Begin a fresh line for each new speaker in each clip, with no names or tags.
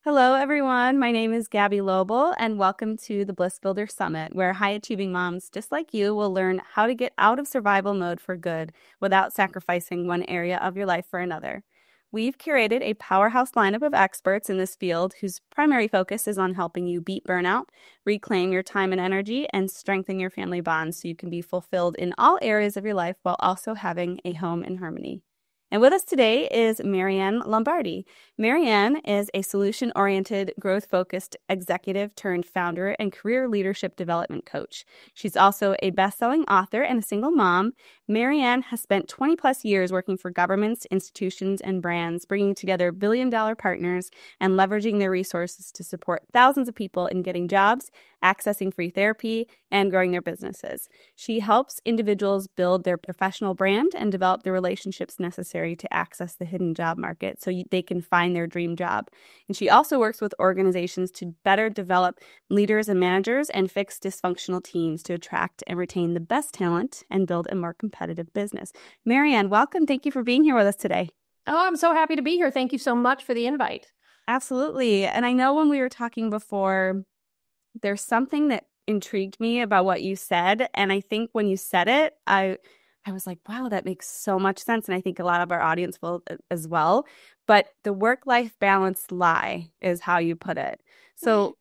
Hello, everyone. My name is Gabby Lobel, and welcome to the Bliss Builder Summit, where high achieving moms just like you will learn how to get out of survival mode for good without sacrificing one area of your life for another. We've curated a powerhouse lineup of experts in this field whose primary focus is on helping you beat burnout, reclaim your time and energy, and strengthen your family bonds so you can be fulfilled in all areas of your life while also having a home in harmony. And with us today is Maryann Lombardi. Marianne is a solution-oriented, growth-focused executive turned founder and career leadership development coach. She's also a best-selling author and a single mom. Marianne has spent 20 plus years working for governments, institutions, and brands, bringing together billion-dollar partners and leveraging their resources to support thousands of people in getting jobs, accessing free therapy, and growing their businesses. She helps individuals build their professional brand and develop the relationships necessary to access the hidden job market so they can find their dream job. And she also works with organizations to better develop leaders and managers and fix dysfunctional teams to attract and retain the best talent and build a more competitive business. Marianne, welcome. Thank you for being here with us today.
Oh, I'm so happy to be here. Thank you so much for the invite.
Absolutely. And I know when we were talking before, there's something that intrigued me about what you said. And I think when you said it, I was like, wow, that makes so much sense. And I think a lot of our audience will as well. But the work-life balance lie is how you put it. So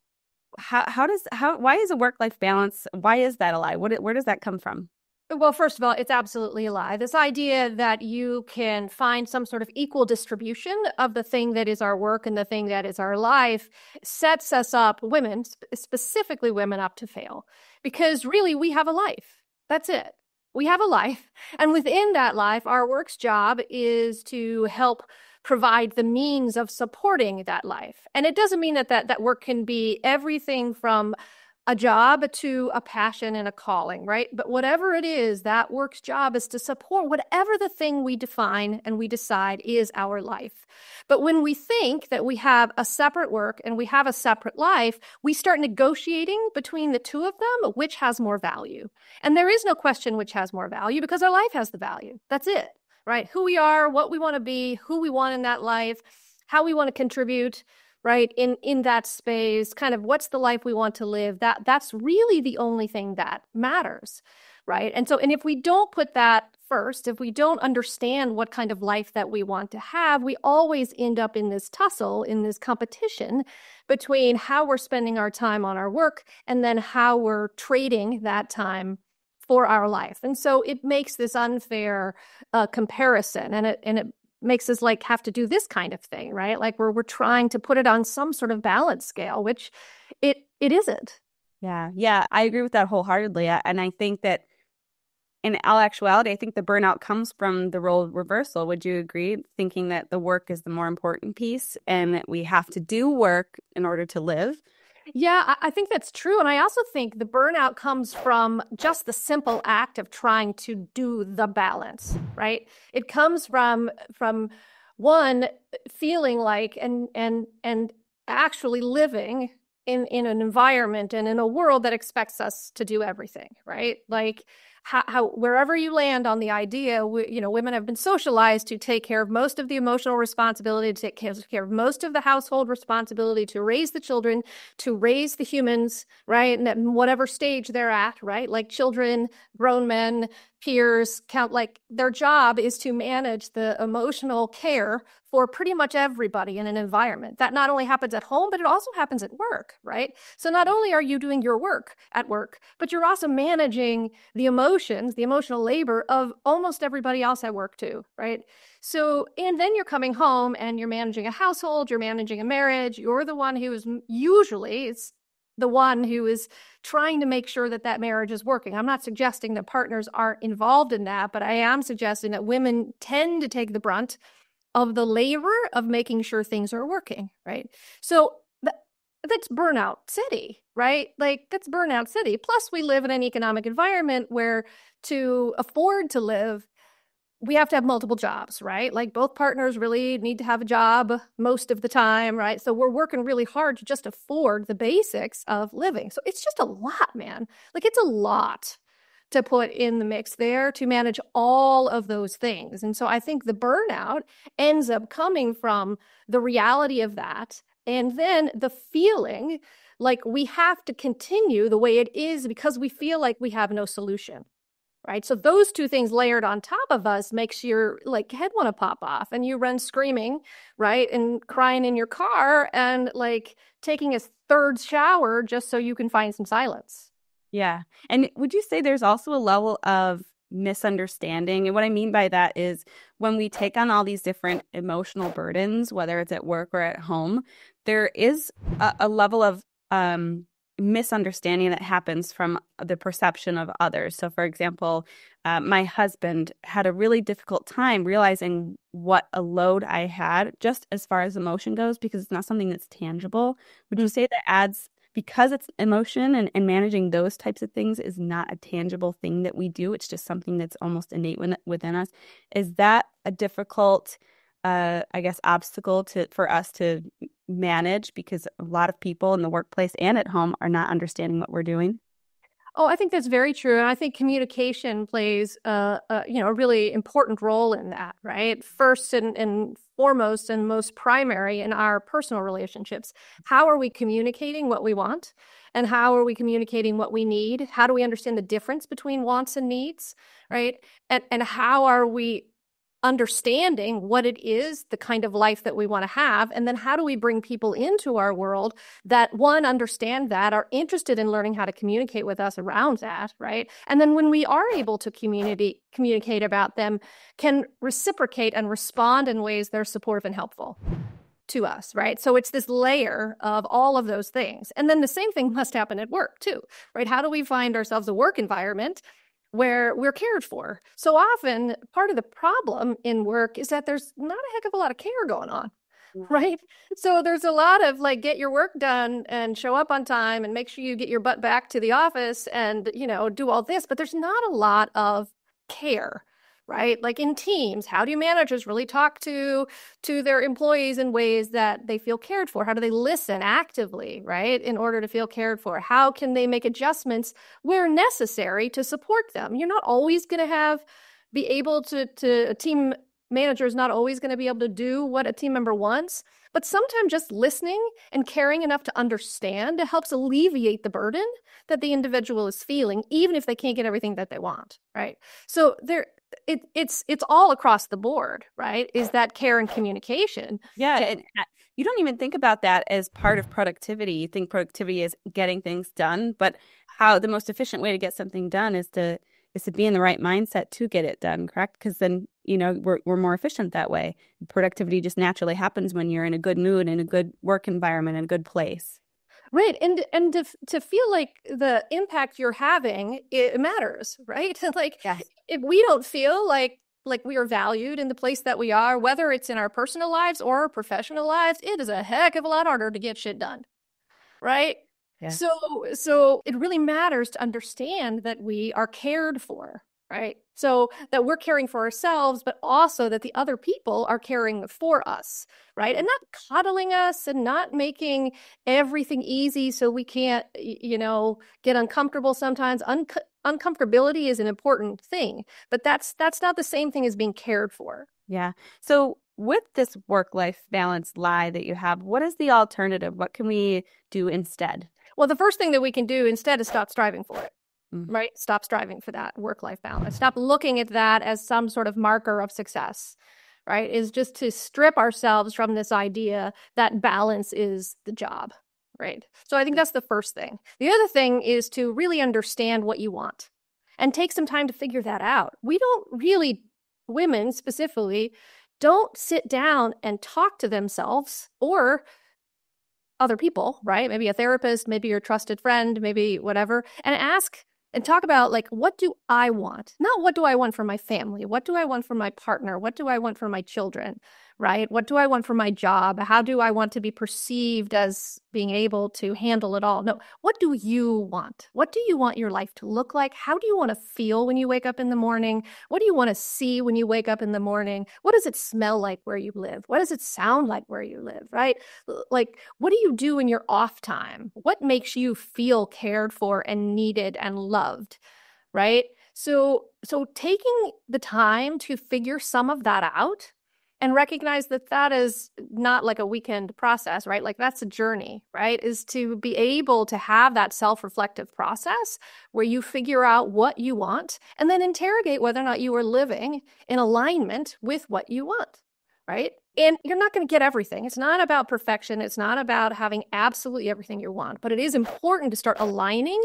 why is a work-life balance, why is that a lie? Where does that come from?
Well, first of all, it's absolutely a lie. This idea that you can find some sort of equal distribution of the thing that is our work and the thing that is our life sets us up, women, specifically women, up to fail. Because really, we have a life. That's it. We have a life. And within that life, our work's job is to help provide the means of supporting that life. And it doesn't mean that work can be everything from a job to a passion and a calling, right? But whatever it is, that work's job is to support whatever the thing we define and we decide is our life. But when we think that we have a separate work and we have a separate life, we start negotiating between the two of them, which has more value. And there is no question which has more value because our life has the value. That's it, right? Who we are, what we want to be, who we want in that life, how we want to contribute, right, in that space, kind of what's the life we want to live, that's really the only thing that matters, right? And if we don't put that first, if we don't understand what kind of life that we want to have, we always end up in this tussle, in this competition between how we're spending our time on our work and then how we're trading that time for our life. And so it makes this unfair comparison, and it makes us like have to do this kind of thing, right? Like we're trying to put it on some sort of balance scale, which it isn't.
Yeah, I agree with that wholeheartedly. And I think that in all actuality, I think the burnout comes from the role reversal. Would you agree? Thinking that the work is the more important piece and that we have to do work in order to live?
Yeah, I think that's true. And I also think the burnout comes from just the simple act of trying to do the balance, right? It comes from one feeling like and actually living in an environment and in a world that expects us to do everything, right? Like how wherever you land on the idea, women have been socialized to take care of most of the emotional responsibility, to take care of most of the household responsibility, to raise the children, to raise the humans, right? And at whatever stage they're at, right? Like children, grown men, peers, like their job is to manage the emotional care for pretty much everybody in an environment. That not only happens at home, but it also happens at work, right? So not only are you doing your work at work, but you're also managing the emotions, the emotional labor of almost everybody else at work too, right? So, and then you're coming home and you're managing a household, you're managing a marriage, you're the one who is usually, it's the one who is trying to make sure that marriage is working. I'm not suggesting that partners aren't involved in that, but I am suggesting that women tend to take the brunt of the labor of making sure things are working, right? So that's burnout city, right? Like that's burnout city. Plus we live in an economic environment where to afford to live, we have to have multiple jobs, right? Like both partners really need to have a job most of the time, right? So we're working really hard to just afford the basics of living. So it's just a lot, man. Like it's a lot to put in the mix there to manage all of those things. And so I think the burnout ends up coming from the reality of that And then the feeling like we have to continue the way it is because we feel like we have no solution. Right. So those two things layered on top of us makes your like head want to pop off and you run screaming, right? And crying in your car and like taking a third shower just so you can find some silence.
Yeah. And would you say there's also a level of misunderstanding? And what I mean by that is when we take on all these different emotional burdens, whether it's at work or at home, there is a level of misunderstanding that happens from the perception of others. So, for example, my husband had a really difficult time realizing what a load I had just as far as emotion goes, because it's not something that's tangible. Would you say that adds, because it's emotion and managing those types of things is not a tangible thing that we do, it's just something that's almost innate within us. Is that a difficult, I guess, obstacle for us to manage, because a lot of people in the workplace and at home are not understanding what we're doing?
Oh, I think that's very true. And I think communication plays a really important role in that, right? First and foremost and most primary in our personal relationships. How are we communicating what we want? And how are we communicating what we need? How do we understand the difference between wants and needs, right? And how are we understanding what it is, the kind of life that we want to have, and then how do we bring people into our world that, one, understand that, are interested in learning how to communicate with us around that, right? And then when we are able to communicate about them, can reciprocate and respond in ways that are supportive and helpful to us, right? So it's this layer of all of those things. And then the same thing must happen at work too, right? How do we find ourselves a work environment where we're cared for? So often part of the problem in work is that there's not a heck of a lot of care going on, right? So there's a lot of like, get your work done and show up on time and make sure you get your butt back to the office and, do all this, but there's not a lot of care, right? Like in teams, how do managers really talk to their employees in ways that they feel cared for? How do they listen actively, right, in order to feel cared for? How can they make adjustments where necessary to support them? You're not always going to be able to a team manager is not always going to be able to do what a team member wants, but sometimes just listening and caring enough to understand helps alleviate the burden that the individual is feeling, even if they can't get everything that they want, right? So it's all across the board, right? Is that care and communication.
Yeah, and you don't even think about that as part of productivity. You think productivity is getting things done, but how the most efficient way to get something done is to be in the right mindset to get it done, correct? Because then, we're more efficient that way. Productivity just naturally happens when you're in a good mood, in a good work environment, in a good place.
Right. And to feel like the impact you're having, it matters, right? Like
Yes.
if we don't feel like we are valued in the place that we are, whether it's in our personal lives or our professional lives, it is a heck of a lot harder to get shit done. Right.
Yeah.
So it really matters to understand that we are cared for, right? So that we're caring for ourselves, but also that the other people are caring for us, right? And not coddling us and not making everything easy so we can't, get uncomfortable sometimes. Uncomfortability is an important thing, but that's not the same thing as being cared for.
Yeah. So with this work-life balance lie that you have, what is the alternative? What can we do instead?
Well, the first thing that we can do instead is stop striving for it. Right? Stop striving for that work-life balance. Stop looking at that as some sort of marker of success, right? Is just to strip ourselves from this idea that balance is the job, right? So I think that's the first thing. The other thing is to really understand what you want and take some time to figure that out. We don't really, women specifically, don't sit down and talk to themselves or other people, right? Maybe a therapist, maybe your trusted friend, maybe whatever, and ask and talk about like, what do I want? Not what do I want for my family? What do I want for my partner? What do I want for my children? Right? What do I want for my job? How do I want to be perceived as being able to handle it all? No, what do you want? What do you want your life to look like? How do you want to feel when you wake up in the morning? What do you want to see when you wake up in the morning? What does it smell like where you live? What does it sound like where you live? Right? Like, what do you do in your off time? What makes you feel cared for and needed and loved? Right? So taking the time to figure some of that out and recognize that that is not like a weekend process, right? Like that's a journey, right? Is to be able to have that self-reflective process where you figure out what you want and then interrogate whether or not you are living in alignment with what you want, right? And you're not going to get everything. It's not about perfection. It's not about having absolutely everything you want, but it is important to start aligning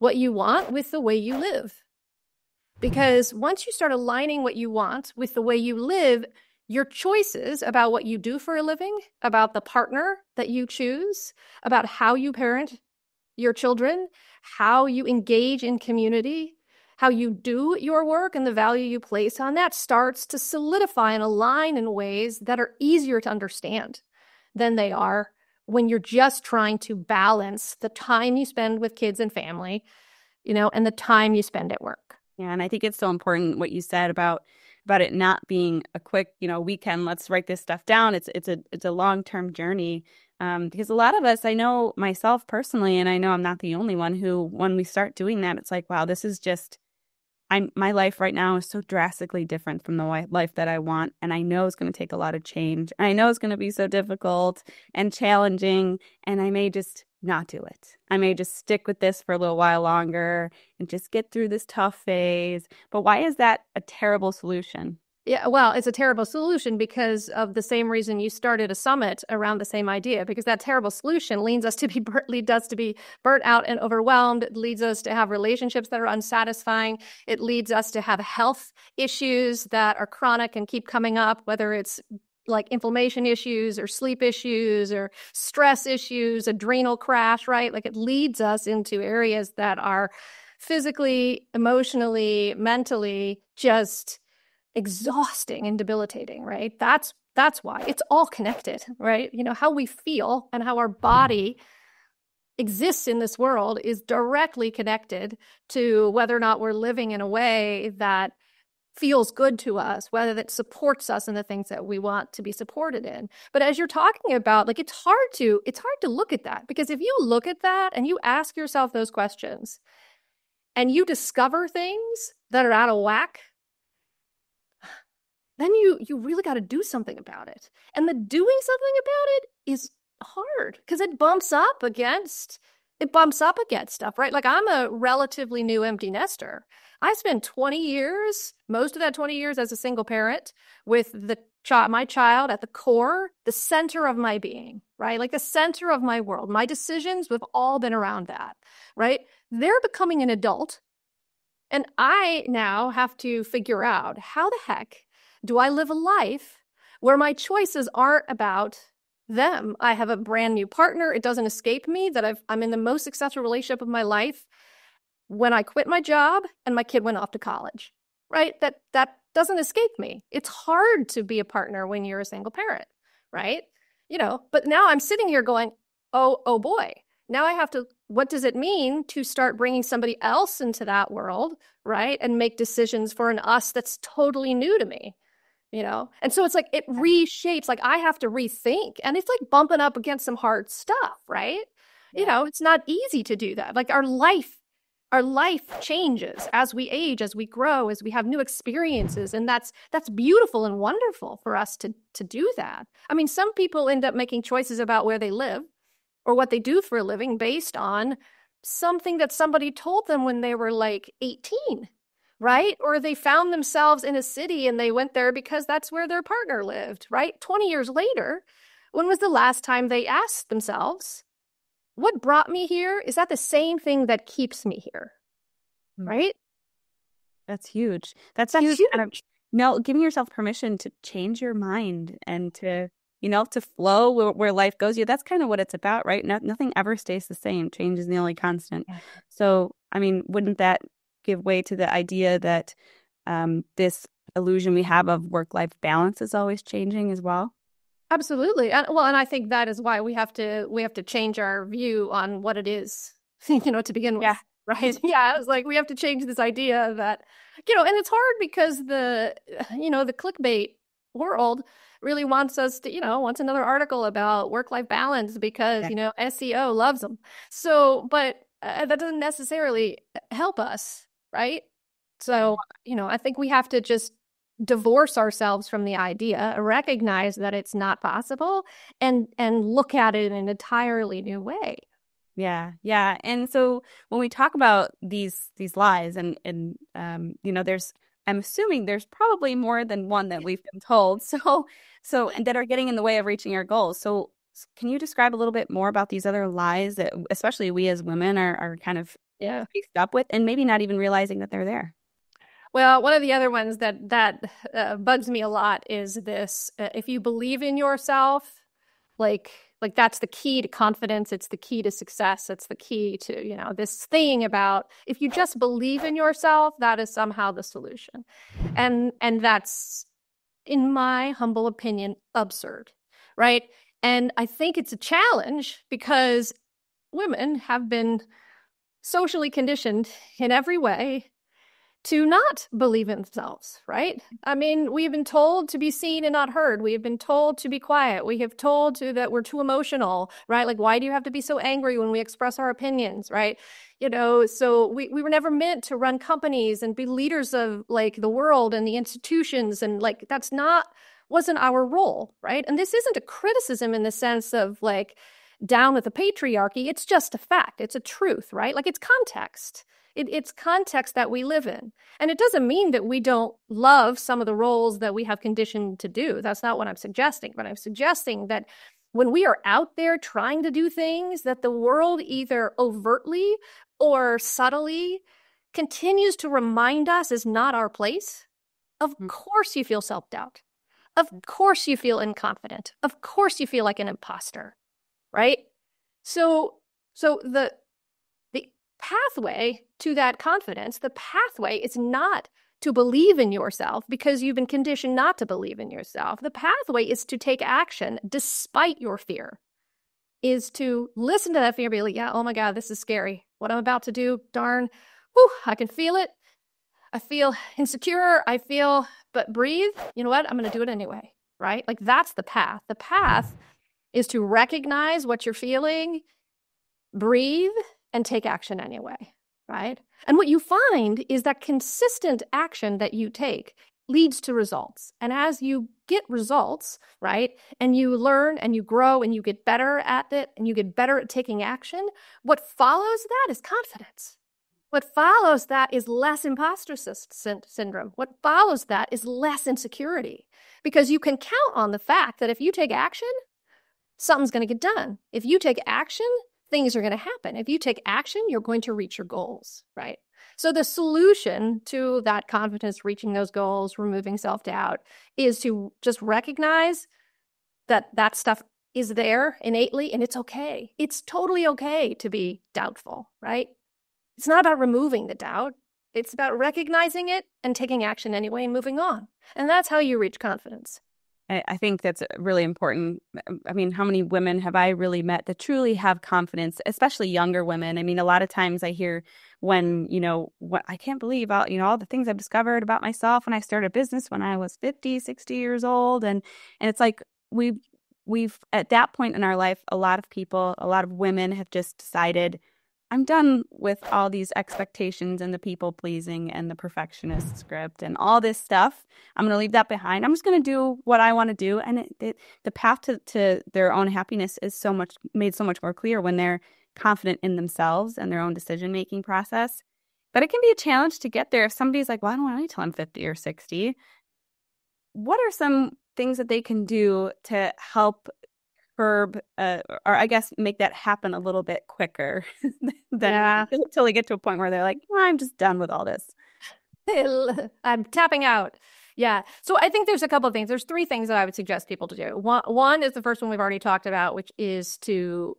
what you want with the way you live. Because once you start aligning what you want with the way you live, your choices about what you do for a living, about the partner that you choose, about how you parent your children, how you engage in community, how you do your work and the value you place on that starts to solidify and align in ways that are easier to understand than they are when you're just trying to balance the time you spend with kids and family, and the time you spend at work.
Yeah, and I think it's so important what you said about it not being a quick, weekend. Let's write this stuff down. It's a long-term journey. Because a lot of us, I know myself personally, and I know I'm not the only one who, when we start doing that, it's like, wow, this is just, my life right now is so drastically different from the life that I want. And I know it's going to take a lot of change. I know it's going to be so difficult and challenging, and I may just not do it. I may just stick with this for a little while longer and just get through this tough phase. But why is that a terrible solution?
Yeah, well, it's a terrible solution because of the same reason you started a summit around the same idea, because that terrible solution leads us to be burnt out and overwhelmed. It leads us to have relationships that are unsatisfying. It leads us to have health issues that are chronic and keep coming up, whether it's like inflammation issues or sleep issues or stress issues, adrenal crash, right? Like it leads us into areas that are physically, emotionally, mentally just exhausting and debilitating, right? That's why it's all connected, right? How we feel and how our body exists in this world is directly connected to whether or not we're living in a way that feels good to us, whether that supports us in the things that we want to be supported in. But as you're talking about, like, it's hard to look at that, because if you look at that and you ask yourself those questions and you discover things that are out of whack, then you really got to do something about it. And the doing something about it is hard because it bumps up against stuff, right? Like, I'm a relatively new empty nester. I spent 20 years, most of that 20 years as a single parent, with my child at the core, the center of my being, right? Like the center of my world. My decisions have all been around that, right? They're becoming an adult. And I now have to figure out, how the heck do I live a life where my choices aren't about them? I have a brand new partner. It doesn't escape me that I'm in the most successful relationship of my life when I quit my job and my kid went off to college, right? That doesn't escape me. It's hard to be a partner when you're a single parent, right? But now I'm sitting here going, oh boy, now I have to, what does it mean to start bringing somebody else into that world, right? And make decisions for an us that's totally new to me. And so it's like, it reshapes, like I have to rethink, and it's like bumping up against some hard stuff, right? Yeah. It's not easy to do that. Like our life changes as we age, as we grow, as we have new experiences. And that's beautiful and wonderful for us to do that. I mean, some people end up making choices about where they live or what they do for a living based on something that somebody told them when they were like 18. Right? Or they found themselves in a city and they went there because that's where their partner lived, right? 20 years later, when was the last time they asked themselves, what brought me here? Is that the same thing that keeps me here? Right?
That's huge. That's huge. And giving yourself permission to change your mind and to, to flow where life goes. Yeah, that's kind of what it's about, right? Nothing ever stays the same. Change is the only constant. Yeah. So, I mean, wouldn't that give way to the idea that this illusion we have of work-life balance is always changing as well?
Absolutely. And I think that is why we have to change our view on what it is, to begin with.
Yeah.
Right. Yeah. It's like we have to change this idea that, and it's hard because the clickbait world really wants us to, wants another article about work-life balance because, SEO loves them. So, but that doesn't necessarily help us. Right. So, I think we have to just divorce ourselves from the idea, recognize that it's not possible, and look at it in an entirely new way.
Yeah, yeah. And so when we talk about these lies and there's I'm assuming there's probably more than one that we've been told. So and that are getting in the way of reaching our goals. So can you describe a little bit more about these other lies that especially we as women are kind of faced up with and maybe not even realizing that they're there?
Well, one of the other ones that bugs me a lot is this: if you believe in yourself, like that's the key to confidence. It's the key to success. It's the key to, this thing about if you just believe in yourself, that is somehow the solution. And that's, in my humble opinion, absurd, right? And I think it's a challenge because women have been socially conditioned in every way to not believe in themselves, right? I mean, we have been told to be seen and not heard. We have been told to be quiet. We have told that we're too emotional, right? Like, why do you have to be so angry when we express our opinions, right? So we were never meant to run companies and be leaders of like the world and the institutions. And like, wasn't our role, right? And this isn't a criticism in the sense of like down with the patriarchy. It's just a fact. It's a truth, right? Like, it's context. It's context that we live in. And it doesn't mean that we don't love some of the roles that we have conditioned to do. That's not what I'm suggesting. But I'm suggesting that when we are out there trying to do things that the world either overtly or subtly continues to remind us is not our place, of course you feel self-doubt. Of course you feel inconfident. Of course you feel like an imposter, right? So the pathway to that confidence, the pathway is not to believe in yourself because you've been conditioned not to believe in yourself. The pathway is to take action despite your fear, is to listen to that fear and be like, yeah, oh my God, this is scary. What I'm about to do, darn, I can feel it. I feel insecure. But breathe. You know what? I'm going to do it anyway, right? Like, that's the path. The path is to recognize what you're feeling, breathe, and take action anyway, right? And what you find is that consistent action that you take leads to results. And as you get results, right, and you learn and you grow and you get better at it and you get better at taking action, what follows that is confidence. What follows that is less imposter syndrome. What follows that is less insecurity, because you can count on the fact that if you take action, something's going to get done. If you take action, things are going to happen. If you take action, you're going to reach your goals, right? So the solution to that confidence, reaching those goals, removing self-doubt, is to just recognize that that stuff is there innately, and it's okay. It's totally okay to be doubtful, right? It's not about removing the doubt. It's about recognizing it and taking action anyway and moving on. And that's how you reach confidence.
I think that's really important. I mean, how many women have I really met that truly have confidence, especially younger women? I mean, a lot of times I hear when, what I can't believe all, all the things I've discovered about myself when I started a business when I was 50, 60 years old. And it's like we've at that point in our life, a lot of people, a lot of women have just decided, I'm done with all these expectations and the people pleasing and the perfectionist script and all this stuff. I'm going to leave that behind. I'm just going to do what I want to do. And the path to their own happiness is made so much more clear when they're confident in themselves and their own decision-making process. But it can be a challenge to get there if somebody's like, well, I don't want to wait till I'm 50 or 60. What are some things that they can do to help curb, or I guess make that happen a little bit quicker until they get to a point where they're like, I'm just done with all this.
I'm tapping out. Yeah. So I think there's a couple of things. There's three things that I would suggest people to do. One is the first one we've already talked about, which is to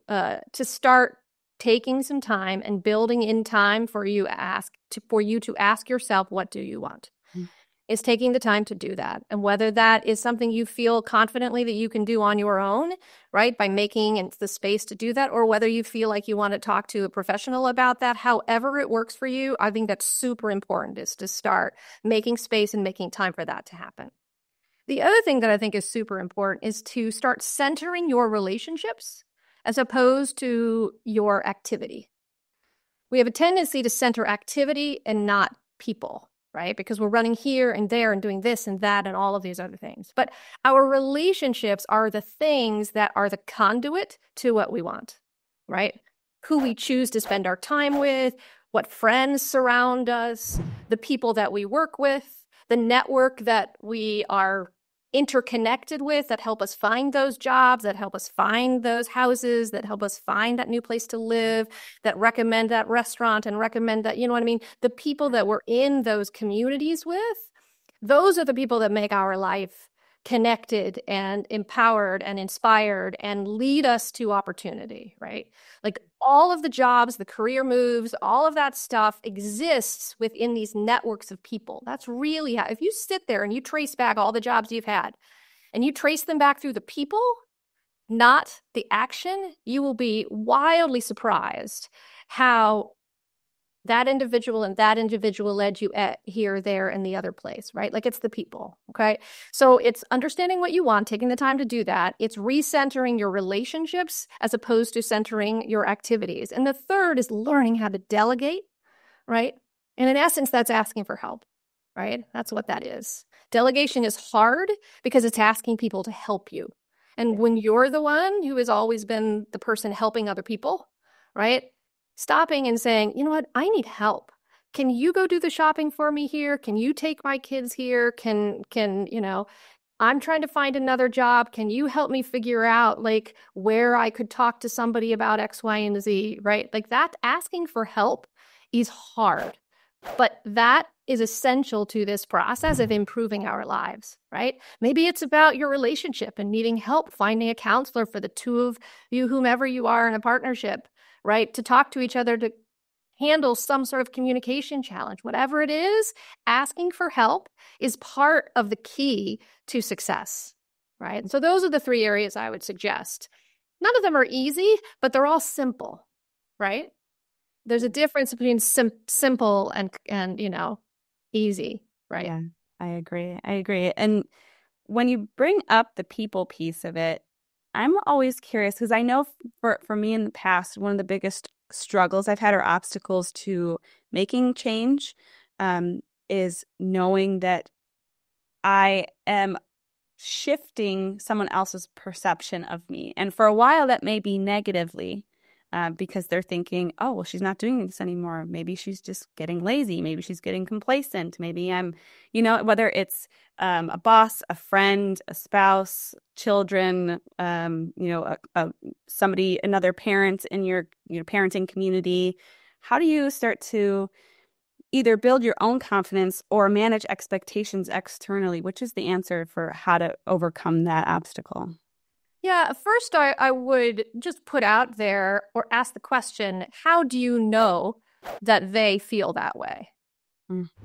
start taking some time and building in time for you to ask yourself, what do you want? Is taking the time to do that. And whether that is something you feel confidently that you can do on your own, right, by making the space to do that, or whether you feel like you want to talk to a professional about that, however it works for you, I think that's super important, is to start making space and making time for that to happen. The other thing that I think is super important is to start centering your relationships as opposed to your activity. We have a tendency to center activity and not people. right? Because we're running here and there and doing this and that and all of these other things. But our relationships are the things that are the conduit to what we want, right? Who we choose to spend our time with, what friends surround us, the people that we work with, the network that we are interconnected with that help us find those jobs, that help us find those houses, that help us find that new place to live, that recommend that restaurant and recommend that, you know what I mean? The people that we're in those communities with, those are the people that make our life connected and empowered and inspired and lead us to opportunity, right? Like all of the jobs, the career moves, all of that stuff exists within these networks of people. That's really how, if you sit there and you trace back all the jobs you've had and you trace them back through the people, not the action, you will be wildly surprised how that individual and that individual led you at here, there, and the other place, right? Like it's the people, okay? So it's understanding what you want, taking the time to do that. It's recentering your relationships as opposed to centering your activities. And the third is learning how to delegate, right? And in essence, that's asking for help, right? That's what that is. Delegation is hard because it's asking people to help you. And when you're the one who has always been the person helping other people, right? Stopping and saying, you know what, I need help. Can you go do the shopping for me here? Can you take my kids here? I'm trying to find another job. Can you help me figure out like where I could talk to somebody about X, Y, and Z, right? Like that asking for help is hard, but that is essential to this process of improving our lives, right? Maybe it's about your relationship and needing help, finding a counselor for the two of you, whomever you are in a partnership, right? To talk to each other, to handle some sort of communication challenge, whatever it is, asking for help is part of the key to success, right? So those are the three areas I would suggest. None of them are easy, but they're all simple, right? There's a difference between simple and easy, right?
Yeah, I agree. And when you bring up the people piece of it, I'm always curious because I know for me in the past, one of the biggest struggles I've had or obstacles to making change is knowing that I am shifting someone else's perception of me. And for a while, that may be negatively because they're thinking, oh, well, she's not doing this anymore. Maybe she's just getting lazy. Maybe she's getting complacent. Maybe I'm, whether it's a boss, a friend, a spouse, children, somebody, another parent in your parenting community. How do you start to either build your own confidence or manage expectations externally? Which is the answer for how to overcome that obstacle?
Yeah, first I would just put out there or ask the question, how do you know that they feel that way?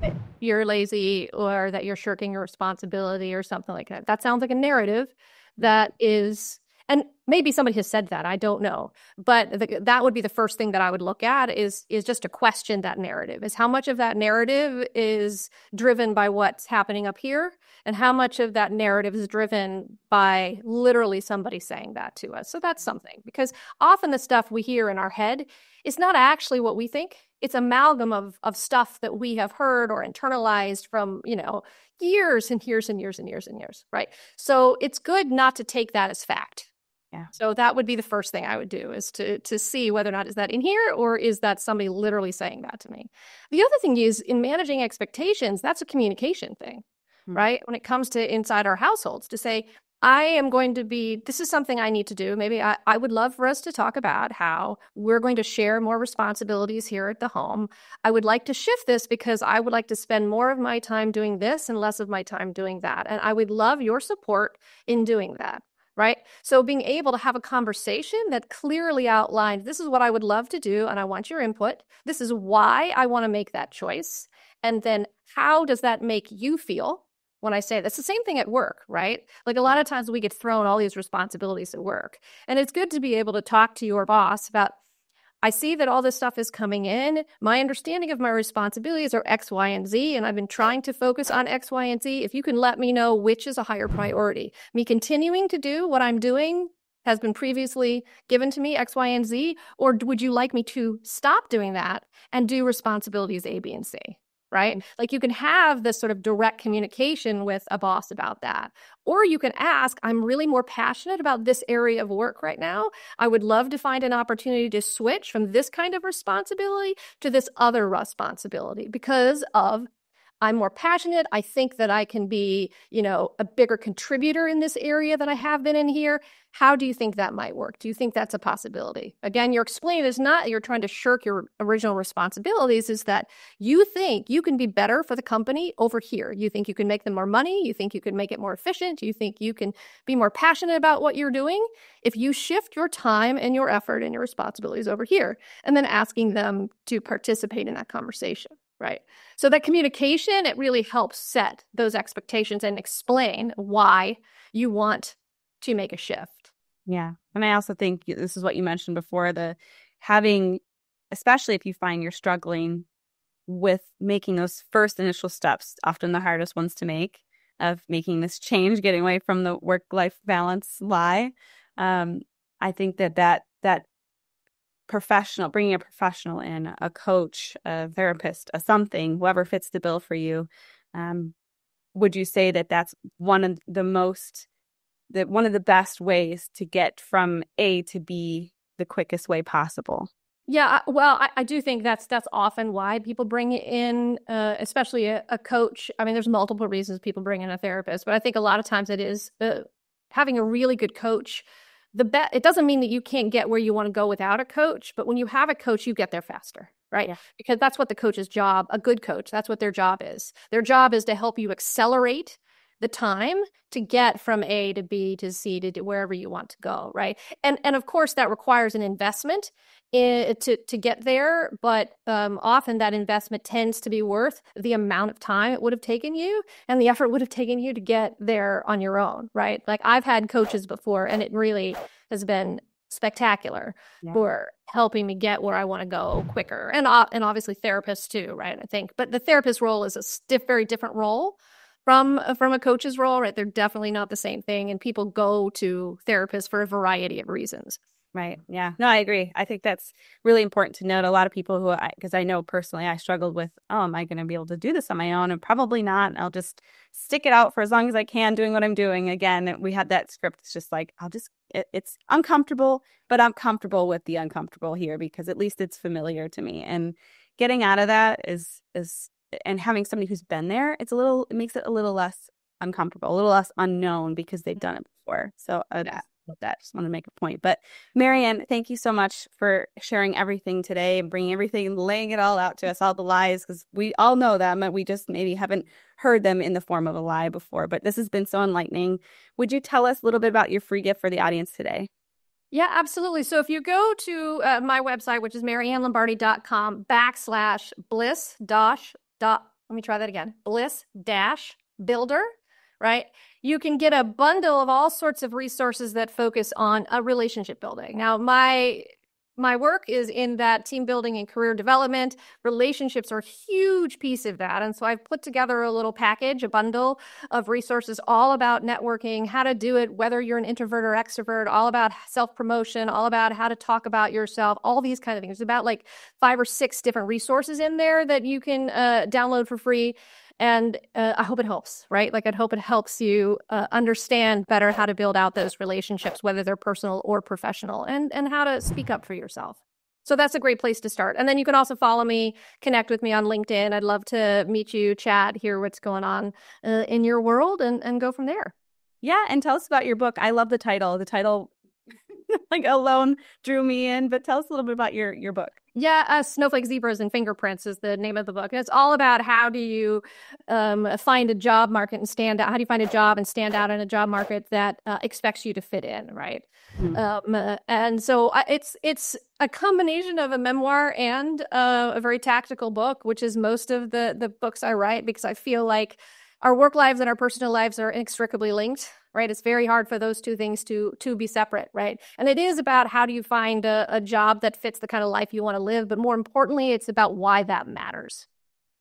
That you're lazy or that you're shirking your responsibility or something like that. That sounds like a narrative that is, and maybe somebody has said that, I don't know. But that would be the first thing that I would look at is just to question that narrative, is how much of that narrative is driven by what's happening up here and how much of that narrative is driven by literally somebody saying that to us. So that's something, because often the stuff we hear in our head is not actually what we think. It's amalgam of stuff that we have heard or internalized from, years and years and years and years and years, right? So it's good not to take that as fact.
Yeah.
So that would be the first thing I would do, is to see whether or not is that in here or is that somebody literally saying that to me. The other thing is, in managing expectations, that's a communication thing, right? When it comes to inside our households, to say, this is something I need to do. Maybe I would love for us to talk about how we're going to share more responsibilities here at the home. I would like to shift this because I would like to spend more of my time doing this and less of my time doing that. And I would love your support in doing that. Right? So being able to have a conversation that clearly outlines, this is what I would love to do, and I want your input. This is why I want to make that choice. And then how does that make you feel when I say that's the same thing at work, right? Like a lot of times we get thrown all these responsibilities at work. And it's good to be able to talk to your boss about, I see that all this stuff is coming in. My understanding of my responsibilities are X, Y, and Z, and I've been trying to focus on X, Y, and Z. If you can let me know which is a higher priority. Me continuing to do what I'm doing has been previously given to me, X, Y, and Z, or would you like me to stop doing that and do responsibilities A, B, and C? right? Like you can have this sort of direct communication with a boss about that. Or you can ask, I'm really more passionate about this area of work right now. I would love to find an opportunity to switch from this kind of responsibility to this other responsibility because of I'm more passionate. I think that I can be, a bigger contributor in this area than I have been in here. How do you think that might work? Do you think that's a possibility? Again, your explain is not you're trying to shirk your original responsibilities, is that you think you can be better for the company over here. You think you can make them more money. You think you can make it more efficient. You think you can be more passionate about what you're doing if you shift your time and your effort and your responsibilities over here, and then asking them to participate in that conversation. Right. So that communication, it really helps set those expectations and explain why you want to make a shift.
Yeah. And I also think this is what you mentioned before, the having, especially if you find you're struggling with making those first initial steps, often the hardest ones to make, of making this change, getting away from the work-life balance lie. I think that professional, bringing a professional in, a coach, a therapist, a something, whoever fits the bill for you. Would you say that that's one of the best ways to get from A to B the quickest way possible?
Yeah, well, I do think that's often why people bring in, especially a coach. I mean, there's multiple reasons people bring in a therapist, but I think a lot of times it is having a really good coach. It doesn't mean that you can't get where you want to go without a coach, but when you have a coach, you get there faster, right? Yeah. Because that's what the coach's job, a good coach, that's what their job is. Their job is to help you accelerate the time to get from A to B to C to wherever you want to go, right? And of course, that requires an investment to get there, but often that investment tends to be worth the amount of time it would have taken you and the effort would have taken you to get there on your own, right? Like I've had coaches before, and it really has been spectacular for helping me get where I want to go quicker, and obviously therapists too, right? I think, but the therapist role is a very different role from a coach's role, right? They're definitely not the same thing. And people go to therapists for a variety of reasons.
Right. Yeah. No, I agree. I think that's really important to note. A lot of people because I know personally, I struggled with, am I going to be able to do this on my own? And probably not. I'll just stick it out for as long as I can doing what I'm doing. Again, we had that script. It's just like, it's uncomfortable, but I'm comfortable with the uncomfortable here because at least it's familiar to me. And getting out of that is and having somebody who's been there, it makes it a little less uncomfortable, a little less unknown because they've done it before. So just want to make a point. But Marianne, thank you so much for sharing everything today and bringing everything, laying it all out to us, all the lies, because we all know them and we just maybe haven't heard them in the form of a lie before. But this has been so enlightening. Would you tell us a little bit about your free gift for the audience today?
Yeah, absolutely. So if you go to my website, which is MaryannLombardi.com/bliss let me try that again, Bliss-Builder, right? You can get a bundle of all sorts of resources that focus on a relationship building. Now, my work is in that team building and career development. Relationships are a huge piece of that. And so I've put together a little package, a bundle of resources all about networking, how to do it, whether you're an introvert or extrovert, all about self-promotion, all about how to talk about yourself, all these kind of things. There's about like 5 or 6 different resources in there that you can download for free. And I hope it helps, right? Like I hope it helps you understand better how to build out those relationships, whether they're personal or professional, and how to speak up for yourself. So that's a great place to start. And then you can also follow me, connect with me on LinkedIn. I'd love to meet you, chat, hear what's going on in your world, and go from there.
Yeah. And tell us about your book. I love the title. The title like alone drew me in, but tell us a little bit about your book.
Yeah, Snowflake, Zebras, and Fingerprints is the name of the book. And it's all about how do you find a job market and stand out. How do you find a job and stand out in a job market that expects you to fit in, right? Mm-hmm. And so it's a combination of a memoir and a very tactical book, which is most of the books I write, because I feel like our work lives and our personal lives are inextricably linked, right? It's very hard for those two things to be separate, right? And it is about how do you find a job that fits the kind of life you want to live, but more importantly, it's about why that matters.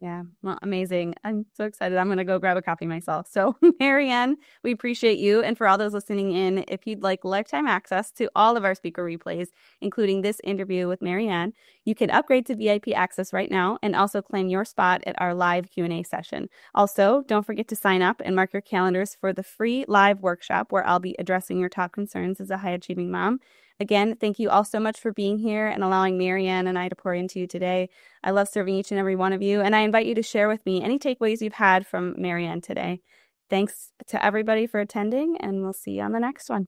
Yeah, well, amazing. I'm so excited. I'm going to go grab a copy myself. So, Marianne, we appreciate you. And for all those listening in, if you'd like lifetime access to all of our speaker replays, including this interview with Marianne, you can upgrade to VIP access right now and also claim your spot at our live Q&A session. Also, don't forget to sign up and mark your calendars for the free live workshop where I'll be addressing your top concerns as a high-achieving mom. Again, thank you all so much for being here and allowing Marianne and I to pour into you today. I love serving each and every one of you, and I invite you to share with me any takeaways you've had from Marianne today. Thanks to everybody for attending, and we'll see you on the next one.